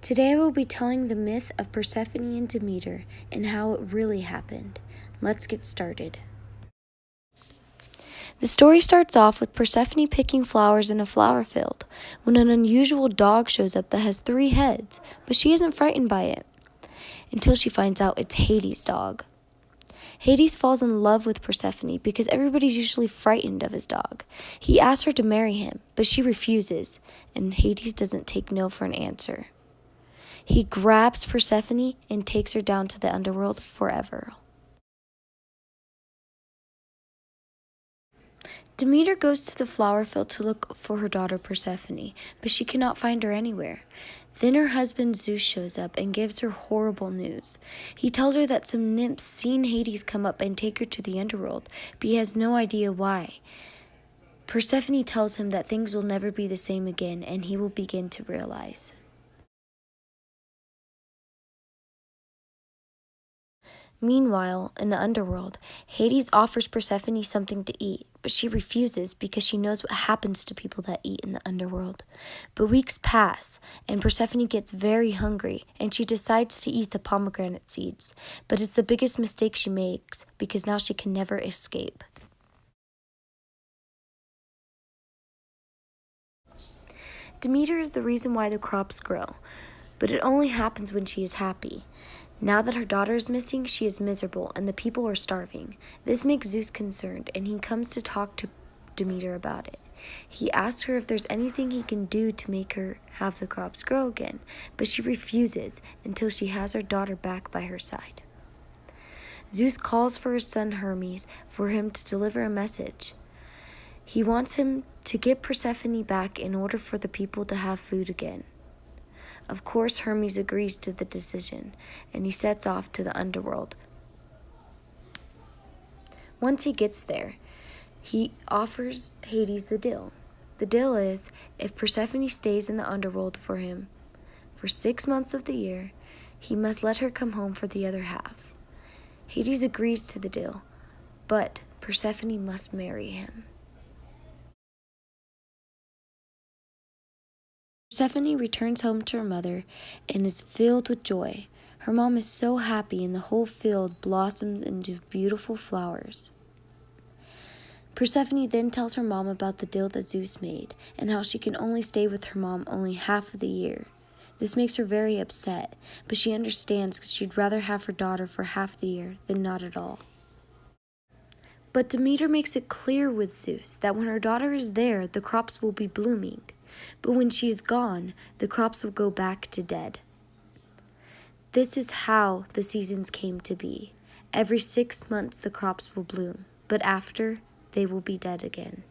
Today I will be telling the myth of Persephone and Demeter and how it really happened. Let's get started. The story starts off with Persephone picking flowers in a flower field when an unusual dog shows up that has 3 heads, but she isn't frightened by it until she finds out it's Hades' dog. Hades falls in love with Persephone because everybody's usually frightened of his dog. He asks her to marry him, but she refuses, and Hades doesn't take no for an answer. He grabs Persephone and takes her down to the underworld forever. Demeter goes to the flower field to look for her daughter Persephone, but she cannot find her anywhere. Then her husband Zeus shows up and gives her horrible news. He tells her that some nymphs seen Hades come up and take her to the underworld, but he has no idea why. Persephone tells him that things will never be the same again, and he will begin to realize. Meanwhile, in the underworld, Hades offers Persephone something to eat, but she refuses because she knows what happens to people that eat in the underworld. But weeks pass, and Persephone gets very hungry, and she decides to eat the pomegranate seeds. But it's the biggest mistake she makes, because now she can never escape. Demeter is the reason why the crops grow, but it only happens when she is happy. Now that her daughter is missing, she is miserable, and the people are starving. This makes Zeus concerned, and he comes to talk to Demeter about it. He asks her if there's anything he can do to make her have the crops grow again, but she refuses until she has her daughter back by her side. Zeus calls for his son Hermes for him to deliver a message. He wants him to get Persephone back in order for the people to have food again. Of course, Hermes agrees to the decision, and he sets off to the underworld. Once he gets there, he offers Hades the deal. The deal is, if Persephone stays in the underworld for him for 6 months of the year, he must let her come home for the other half. Hades agrees to the deal, but Persephone must marry him. Persephone returns home to her mother and is filled with joy. Her mom is so happy, and the whole field blossoms into beautiful flowers. Persephone then tells her mom about the deal that Zeus made and how she can only stay with her mom only half of the year. This makes her very upset, but she understands because she'd rather have her daughter for half the year than not at all. But Demeter makes it clear with Zeus that when her daughter is there, the crops will be blooming. But when she is gone, the crops will go back to dead. This is how the seasons came to be. Every 6 months the crops will bloom, but after, they will be dead again.